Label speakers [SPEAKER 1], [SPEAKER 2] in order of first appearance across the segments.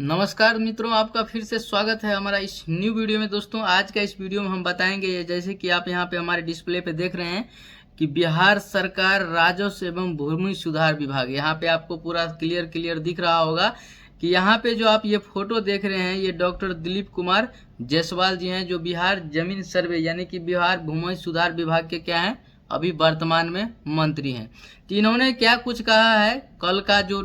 [SPEAKER 1] नमस्कार मित्रों, आपका फिर से स्वागत है हमारा इस न्यू वीडियो में। दोस्तों, आज का इस वीडियो में हम बताएंगे ये, जैसे कि आप यहाँ पे हमारे डिस्प्ले पे देख रहे हैं कि बिहार सरकार राजस्व एवं भूमि सुधार विभाग, यहाँ पे आपको पूरा क्लियर दिख रहा होगा कि यहाँ पे जो आप ये फोटो देख रहे हैं ये डॉक्टर दिलीप कुमार जायसवाल जी हैं, जो बिहार जमीन सर्वे यानी कि बिहार भूमि सुधार विभाग के क्या हैं, अभी वर्तमान में मंत्री हैं। तो इन्होंने क्या कुछ कहा है, कल का जो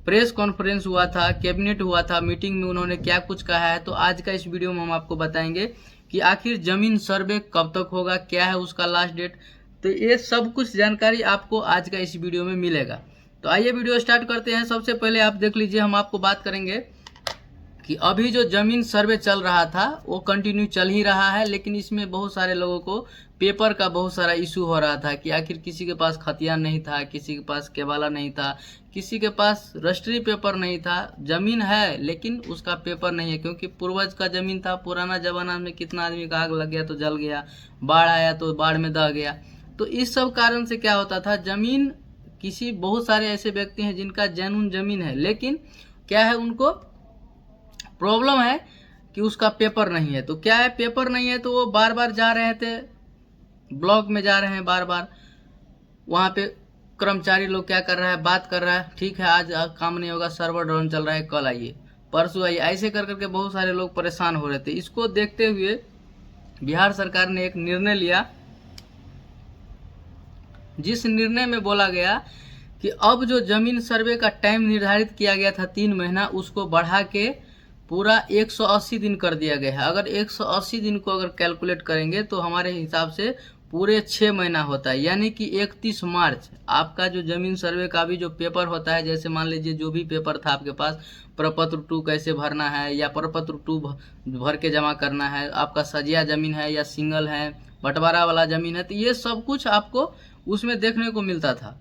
[SPEAKER 1] प्रेस कॉन्फ्रेंस हुआ था, कैबिनेट हुआ था, मीटिंग में उन्होंने क्या कुछ कहा है, तो आज का इस वीडियो में हम आपको बताएंगे कि आखिर जमीन सर्वे कब तक होगा, क्या है उसका लास्ट डेट। तो ये सब कुछ जानकारी आपको आज का इस वीडियो में मिलेगा। तो आइए वीडियो स्टार्ट करते हैं। सबसे पहले आप देख लीजिए, हम आपको बात करेंगे कि अभी जो जमीन सर्वे चल रहा था वो कंटिन्यू चल ही रहा है, लेकिन इसमें बहुत सारे लोगों को पेपर का बहुत सारा इशू हो रहा था कि आखिर किसी के पास खतियान नहीं था, किसी के पास केवाला नहीं था, किसी के पास रजिस्ट्री पेपर नहीं था। जमीन है लेकिन उसका पेपर नहीं है, क्योंकि पूर्वज का जमीन था। पुराना जमाना में कितना आदमी का आग लग गया तो जल गया, बाढ़ आया तो बाढ़ में दह गया। तो इस सब कारण से क्या होता था, जमीन किसी बहुत सारे ऐसे व्यक्ति हैं जिनका जेन्युइन जमीन है, लेकिन क्या है, उनको प्रॉब्लम है कि उसका पेपर नहीं है। तो क्या है, पेपर नहीं है तो वो बार बार जा रहे थे, ब्लॉक में जा रहे हैं, बार बार वहाँ पे कर्मचारी लोग क्या कर रहा है, बात कर रहा है, ठीक है आज काम नहीं होगा, सर्वर डाउन चल रहा है, कल आइए, परसों आइए, ऐसे कर करके बहुत सारे लोग परेशान हो रहे थे। इसको देखते हुए बिहार सरकार ने एक निर्णय लिया, जिस निर्णय में बोला गया कि अब जो जमीन सर्वे का टाइम निर्धारित किया गया था 3 महीना, उसको बढ़ा के पूरा 180 दिन कर दिया गया है। अगर 180 दिन को अगर कैलकुलेट करेंगे तो हमारे हिसाब से पूरे 6 महीना होता है, यानी कि 31 मार्च आपका जो जमीन सर्वे का भी जो पेपर होता है, जैसे मान लीजिए जो भी पेपर था आपके पास, प्रपत्र 2 कैसे भरना है या प्रपत्र 2 भर के जमा करना है, आपका सजिया जमीन है या सिंगल है, बंटवारा वाला जमीन है, तो ये सब कुछ आपको उसमें देखने को मिलता था।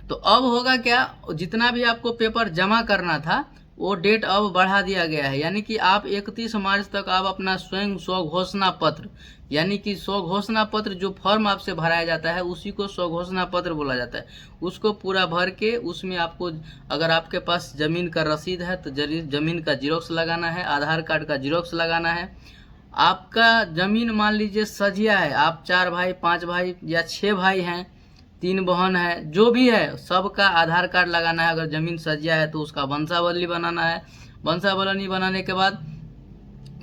[SPEAKER 1] तो अब होगा क्या, जितना भी आपको पेपर जमा करना था वो डेट अब बढ़ा दिया गया है, यानी कि आप 31 मार्च तक आप अपना स्वयं स्वघोषणा पत्र, यानी कि स्वघोषणा पत्र जो फॉर्म आपसे भराया जाता है उसी को स्वघोषणा पत्र बोला जाता है, उसको पूरा भर के उसमें आपको, अगर आपके पास जमीन का रसीद है तो जमीन का जीरोक्स लगाना है, आधार कार्ड का जीरोक्स लगाना है। आपका जमीन मान लीजिए सजिया है, आप 4 भाई 5 भाई या 6 भाई हैं, 3 बहन है, जो भी है सबका आधार कार्ड लगाना है। अगर जमीन सजिया है तो उसका वंशावली बनाना है। वंशावली बनाने के बाद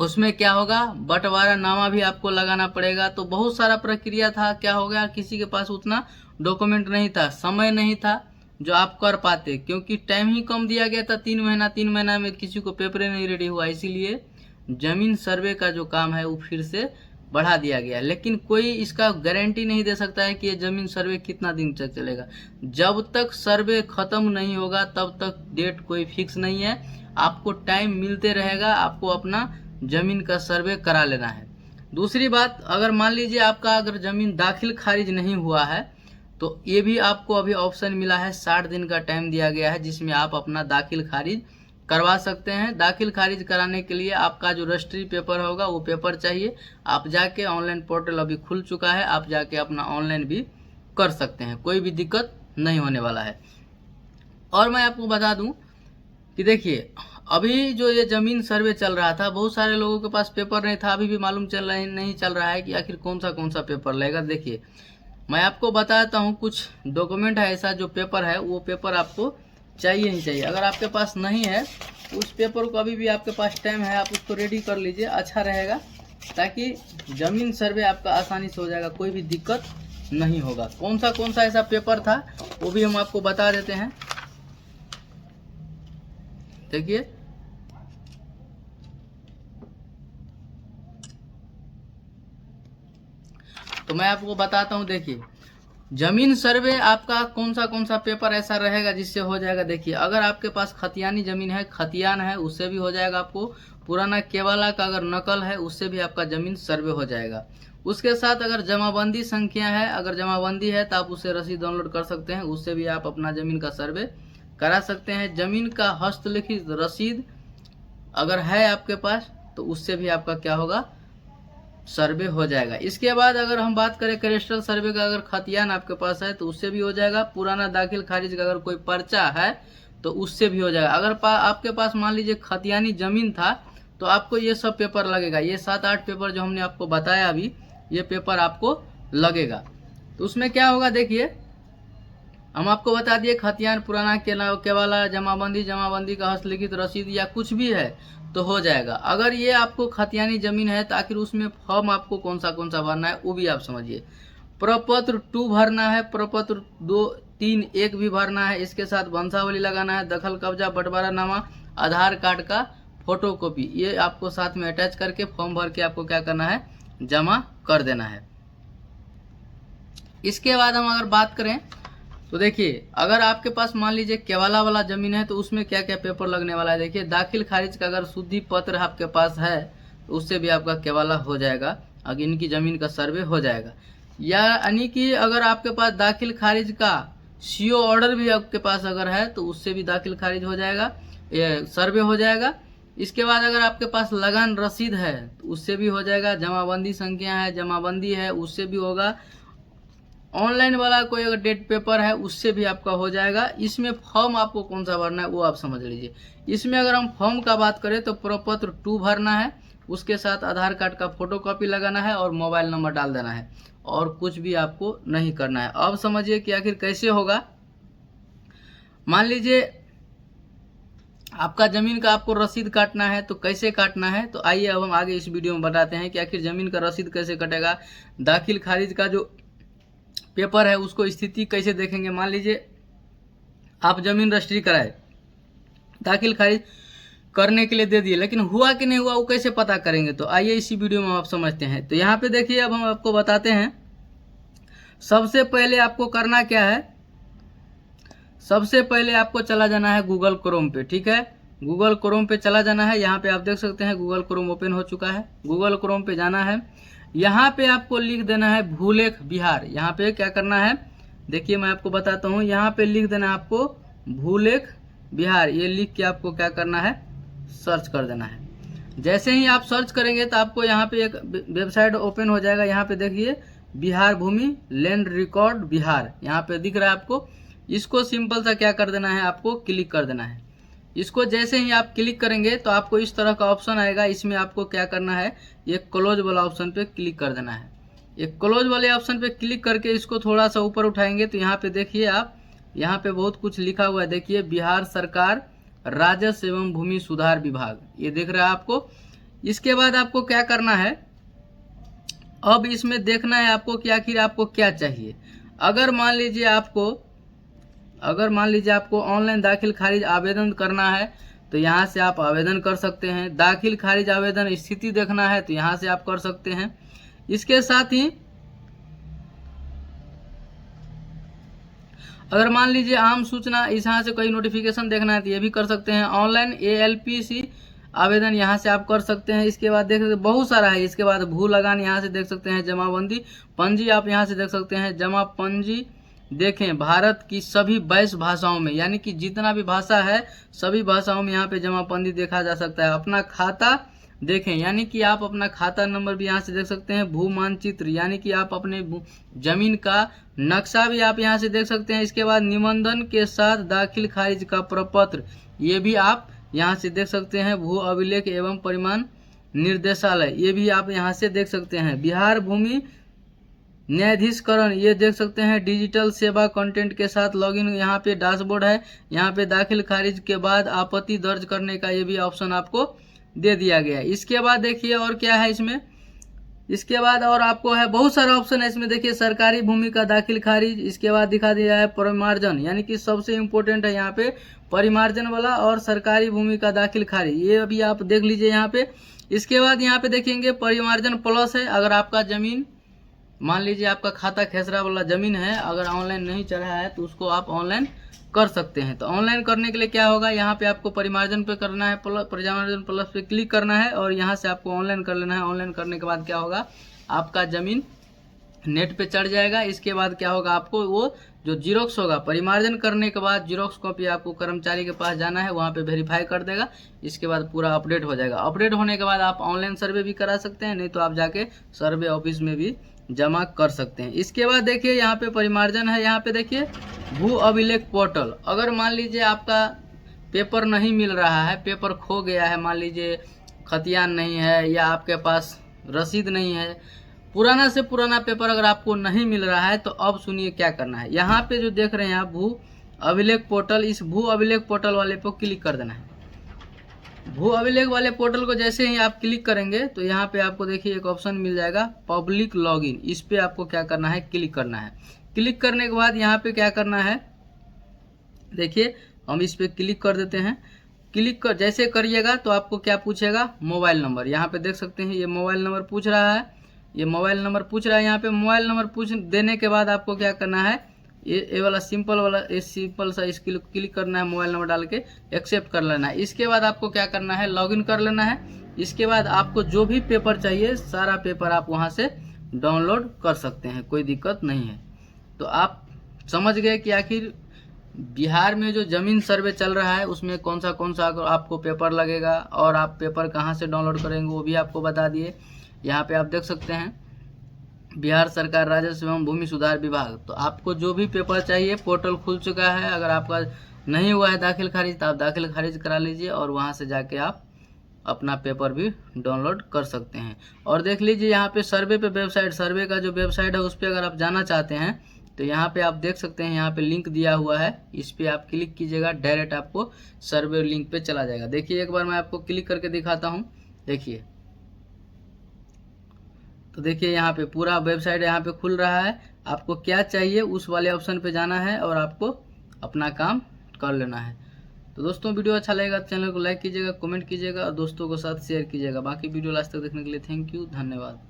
[SPEAKER 1] उसमें क्या होगा, बंटवारा नामा भी आपको लगाना पड़ेगा। तो बहुत सारा प्रक्रिया था। क्या हो गया, किसी के पास उतना डॉक्यूमेंट नहीं था, समय नहीं था जो आप कर पाते, क्योंकि टाइम ही कम दिया गया था 3 महीना। 3 महीना में किसी को पेपर नहीं रेडी हुआ, इसीलिए जमीन सर्वे का जो काम है वो फिर से बढ़ा दिया गया। लेकिन कोई इसका गारंटी नहीं दे सकता है कि ये जमीन सर्वे कितना दिन तक चलेगा। जब तक सर्वे खत्म नहीं होगा तब तक डेट कोई फिक्स नहीं है, आपको टाइम मिलते रहेगा, आपको अपना जमीन का सर्वे करा लेना है। दूसरी बात, अगर मान लीजिए आपका अगर जमीन दाखिल खारिज नहीं हुआ है तो ये भी आपको अभी ऑप्शन मिला है, 60 दिन का टाइम दिया गया है, जिसमें आप अपना दाखिल खारिज करवा सकते हैं। दाखिल खारिज कराने के लिए आपका जो रजिस्ट्री पेपर होगा वो पेपर चाहिए। आप जाके ऑनलाइन पोर्टल अभी खुल चुका है, आप जाके अपना ऑनलाइन भी कर सकते हैं, कोई भी दिक्कत नहीं होने वाला है। और मैं आपको बता दूं कि देखिए, अभी जो ये जमीन सर्वे चल रहा था, बहुत सारे लोगों के पास पेपर नहीं था, अभी भी मालूम नहीं चल रहा है कि आखिर कौन सा पेपर लगेगा। देखिए, मैं आपको बताता हूँ, कुछ डॉक्यूमेंट है ऐसा, जो पेपर है वो पेपर आपको चाहिए ही चाहिए। अगर आपके पास नहीं है उस पेपर को, अभी भी आपके पास टाइम है, आप उसको रेडी कर लीजिए, अच्छा रहेगा, ताकि जमीन सर्वे आपका आसानी से हो जाएगा, कोई भी दिक्कत नहीं होगा। कौन सा ऐसा पेपर था वो भी हम आपको बता देते हैं। देखिए, तो मैं आपको बताता हूँ। देखिए, जमीन सर्वे आपका कौन सा पेपर ऐसा रहेगा जिससे हो जाएगा। देखिए, अगर आपके पास खतियानी जमीन है, खतियान है, उससे भी हो जाएगा आपको। पुराना केवाला का अगर नकल है उससे भी आपका जमीन सर्वे हो जाएगा। उसके साथ अगर जमाबंदी संख्या है, अगर जमाबंदी है तो आप उससे रसीद डाउनलोड कर सकते हैं, उससे भी आप अपना जमीन का सर्वे करा सकते हैं। जमीन का हस्तलिखित रसीद अगर है आपके पास तो उससे भी आपका क्या होगा, सर्वे हो जाएगा। इसके बाद अगर हम बात करें कैडेस्ट्रल सर्वे का, अगर खतियान आपके पास है तो उससे भी हो जाएगा। पुराना दाखिल खारिज का अगर कोई पर्चा है तो उससे भी हो जाएगा। अगर आपके पास मान लीजिए खतियानी ज़मीन था तो आपको ये सब पेपर लगेगा, ये 7-8 पेपर जो हमने आपको बताया अभी, ये पेपर आपको लगेगा। तो उसमें क्या होगा देखिए, हम आपको बता दिए खतियान पुराना केवाला जमाबंदी का हस्तलिखित रसीद या कुछ भी है तो हो जाएगा। अगर ये आपको खतियानी जमीन है तो आखिर उसमें फॉर्म आपको कौन सा भरना है वो भी आप समझिए। प्रपत्र 2 भरना है, प्रपत्र 2, 3, 1 भी भरना है, इसके साथ वंशावली लगाना है, दखल कब्जा बंटवारा नामा, आधार कार्ड का फोटोकॉपी, ये आपको साथ में अटैच करके फॉर्म भर के आपको क्या करना है, जमा कर देना है। इसके बाद हम अगर बात करें तो देखिए, अगर आपके पास मान लीजिए केवाला वाला जमीन है तो उसमें क्या क्या पेपर लगने वाला है। देखिए, दाखिल खारिज का अगर शुद्धि पत्र आपके पास है तो उससे भी आपका केवाला हो जाएगा, अगर इनकी जमीन का सर्वे हो जाएगा। यानी कि अगर आपके पास दाखिल खारिज का सीओ ऑर्डर भी आपके पास अगर है तो उससे भी दाखिल खारिज हो जाएगा, ये सर्वे हो जाएगा। इसके बाद अगर आपके पास लगान रसीद है तो उससे भी हो जाएगा, जमाबंदी संख्या है, जमाबंदी है, उससे भी होगा। ऑनलाइन वाला कोई अगर डेट पेपर है उससे भी आपका हो जाएगा। इसमें फॉर्म आपको कौन सा भरना है वो आप समझ लीजिए। इसमें अगर हम फॉर्म का बात करें तो प्रपत्र 2 भरना है, उसके साथ आधार कार्ड का फोटोकॉपी लगाना है और मोबाइल नंबर डाल देना है, और कुछ भी आपको नहीं करना है। अब समझिए कि आखिर कैसे होगा। मान लीजिए आपका जमीन का आपको रसीद काटना है तो कैसे काटना है, तो आइए अब हम आगे इस वीडियो में बताते हैं कि आखिर जमीन का रसीद कैसे कटेगा, दाखिल खारिज का जो पेपर है उसको स्थिति कैसे देखेंगे। मान लीजिए आप जमीन रजिस्ट्री कराए, दाखिल खारिज करने के लिए दे दिए, लेकिन हुआ कि नहीं हुआ वो कैसे पता करेंगे, तो आइए इसी वीडियो में आप समझते हैं। तो यहाँ पे देखिए, अब हम आपको बताते हैं। सबसे पहले आपको करना क्या है, सबसे पहले आपको चला जाना है गूगल क्रोम पे, ठीक है। गूगल क्रोम पे चला जाना है। यहाँ पे आप देख सकते हैं गूगल क्रोम ओपन हो चुका है। गूगल क्रोम पे जाना है, यहाँ पे आपको लिख देना है भूलेख बिहार। यहाँ पे क्या करना है देखिए, मैं आपको बताता हूँ। यहाँ पे लिख देना है आपको भूलेख बिहार, ये लिख के आपको क्या करना है, सर्च कर देना है। जैसे ही आप सर्च करेंगे तो आपको यहाँ पे एक वेबसाइट ओपन हो जाएगा। यहाँ पे देखिए, बिहार भूमि लैंड रिकॉर्ड बिहार, यहाँ पे दिख रहा है आपको। इसको सिंपल सा क्या कर देना है, आपको क्लिक कर देना है। इसको जैसे ही आप क्लिक करेंगे तो आपको इस तरह का ऑप्शन आएगा। इसमें आपको क्या करना है, ये क्लोज वाला ऑप्शन पे क्लिक कर देना है। ये क्लोज वाले ऑप्शन पे क्लिक करके इसको थोड़ा सा ऊपर उठाएंगे तो यहाँ पे देखिए आप, यहाँ पे बहुत कुछ लिखा हुआ है। देखिए, बिहार सरकार राजस्व एवं भूमि सुधार विभाग, ये दिख रहा है आपको। इसके बाद आपको क्या करना है, अब इसमें देखना है आपको कि आखिर आपको क्या चाहिए। अगर मान लीजिए आपको ऑनलाइन दाखिल खारिज आवेदन करना है तो यहाँ से आप आवेदन कर सकते हैं। दाखिल खारिज आवेदन स्थिति देखना है तो यहाँ से आप कर सकते हैं। इसके साथ ही अगर मान लीजिए आम सूचना, यहाँ से कोई नोटिफिकेशन देखना है तो ये भी कर सकते हैं। ऑनलाइन ALPC आवेदन यहाँ से आप कर सकते हैं। इसके बाद देख सकते हैं बहुत सारा है। इसके बाद भू लगान यहाँ से देख सकते हैं। जमाबंदी पंजी आप यहाँ से देख सकते हैं। जमा पंजी देखें भारत की सभी 22 भाषाओं में, यानी कि जितना भी भाषा है सभी भाषाओं में यहाँ पे जमाबंदी देखा जा सकता है। अपना खाता देखें, यानी कि आप अपना खाता नंबर भी यहाँ से देख सकते हैं। भू मानचित्र, यानी कि आप अपने जमीन का नक्शा भी आप यहाँ से देख सकते हैं। इसके बाद निबंधन के साथ दाखिल खारिज का प्रपत्र, ये भी आप यहाँ से देख सकते हैं। भू अभिलेख एवं परिमाण निर्देशालय, ये भी आप यहाँ से देख सकते हैं। बिहार भूमि न्यायाधीशकरण, ये देख सकते हैं। डिजिटल सेवा कंटेंट के साथ लॉगिन, यहाँ पे डैशबोर्ड है। यहाँ पे दाखिल खारिज के बाद आपत्ति दर्ज करने का ये भी ऑप्शन आपको दे दिया गया है। इसके बाद देखिए और क्या है इसमें, इसके बाद और आपको है बहुत सारा ऑप्शन है इसमें। देखिए, सरकारी भूमि का दाखिल खारिज, इसके बाद दिखा दिया है परिमार्जन, यानी कि सबसे इम्पोर्टेंट है यहाँ पे परिमार्जन वाला, और सरकारी भूमि का दाखिल खारिज, ये अभी आप देख लीजिए यहाँ पे। इसके बाद यहाँ पे देखेंगे परिमार्जन प्लस है। अगर आपका जमीन, मान लीजिए आपका खाता खेसरा वाला जमीन है, अगर ऑनलाइन नहीं चढ़ा है तो उसको आप ऑनलाइन कर सकते हैं। तो ऑनलाइन करने के लिए क्या होगा, यहाँ पे आपको परिमार्जन पे करना है, परिमार्जन प्लस पे क्लिक करना है और यहाँ से आपको ऑनलाइन कर लेना है। ऑनलाइन करने के बाद क्या होगा, आपका जमीन नेट पे चढ़ जाएगा। इसके बाद क्या होगा, आपको वो जो जीरोक्स होगा, परिमार्जन करने के बाद जीरोक्स कॉपी आपको कर्मचारी के पास जाना है, वहाँ पे वेरीफाई कर देगा। इसके बाद पूरा अपडेट हो जाएगा। अपडेट होने के बाद आप ऑनलाइन सर्वे भी करा सकते हैं, नहीं तो आप जाके सर्वे ऑफिस में भी जमा कर सकते हैं। इसके बाद देखिए यहाँ पे परिमार्जन है। यहाँ पे देखिए भू अभिलेख पोर्टल, अगर मान लीजिए आपका पेपर नहीं मिल रहा है, पेपर खो गया है, मान लीजिए खतियान नहीं है या आपके पास रसीद नहीं है, पुराना से पुराना पेपर अगर आपको नहीं मिल रहा है, तो अब सुनिए क्या करना है। यहाँ पे जो देख रहे हैं आप भू अभिलेख पोर्टल, इस भू अभिलेख पोर्टल वाले पर क्लिक कर देना है। भू अभिलेख वाले पोर्टल को जैसे ही आप क्लिक करेंगे तो यहाँ पे आपको देखिए एक ऑप्शन मिल जाएगा पब्लिक लॉगिन, इस पे आपको क्या करना है, क्लिक करना है। क्लिक करने के बाद यहाँ पे क्या करना है, देखिए हम इस पे क्लिक कर देते हैं। क्लिक कर जैसे करिएगा तो आपको क्या पूछेगा, मोबाइल नंबर। यहाँ पे देख सकते हैं ये मोबाइल नंबर पूछ रहा है, ये मोबाइल नंबर पूछ रहा है। यहाँ पे मोबाइल नंबर पूछ देने के बाद आपको क्या करना है, ये वाला सिंपल वाला, ये सिंपल सा इसके क्लिक करना है, मोबाइल नंबर डाल के एक्सेप्ट कर लेना है। इसके बाद आपको क्या करना है, लॉगिन कर लेना है। इसके बाद आपको जो भी पेपर चाहिए सारा पेपर आप वहाँ से डाउनलोड कर सकते हैं, कोई दिक्कत नहीं है। तो आप समझ गए कि आखिर बिहार में जो जमीन सर्वे चल रहा है उसमें कौन सा आपको पेपर लगेगा और आप पेपर कहाँ से डाउनलोड करेंगे वो भी आपको बता दिए। यहाँ पे आप देख सकते हैं बिहार सरकार राजस्व एवं भूमि सुधार विभाग। तो आपको जो भी पेपर चाहिए पोर्टल खुल चुका है, अगर आपका नहीं हुआ है दाखिल खारिज तो आप दाखिल खारिज करा लीजिए और वहाँ से जाके आप अपना पेपर भी डाउनलोड कर सकते हैं। और देख लीजिए यहाँ पे सर्वे पे वेबसाइट, सर्वे का जो वेबसाइट है उस पर अगर आप जाना चाहते हैं तो यहाँ पे आप देख सकते हैं, यहाँ पे लिंक दिया हुआ है, इस पे आप क्लिक कीजिएगा, डायरेक्ट आपको सर्वे लिंक पे चला जाएगा। देखिए एक बार मैं आपको क्लिक करके दिखाता हूँ, देखिए तो देखिए यहाँ पे पूरा वेबसाइट यहाँ पे खुल रहा है। आपको क्या चाहिए उस वाले ऑप्शन पे जाना है और आपको अपना काम कर लेना है। तो दोस्तों वीडियो अच्छा लगेगा तो चैनल को लाइक कीजिएगा, कमेंट कीजिएगा और दोस्तों के साथ शेयर कीजिएगा। बाकी वीडियो लास्ट तक देखने के लिए थैंक यू, धन्यवाद।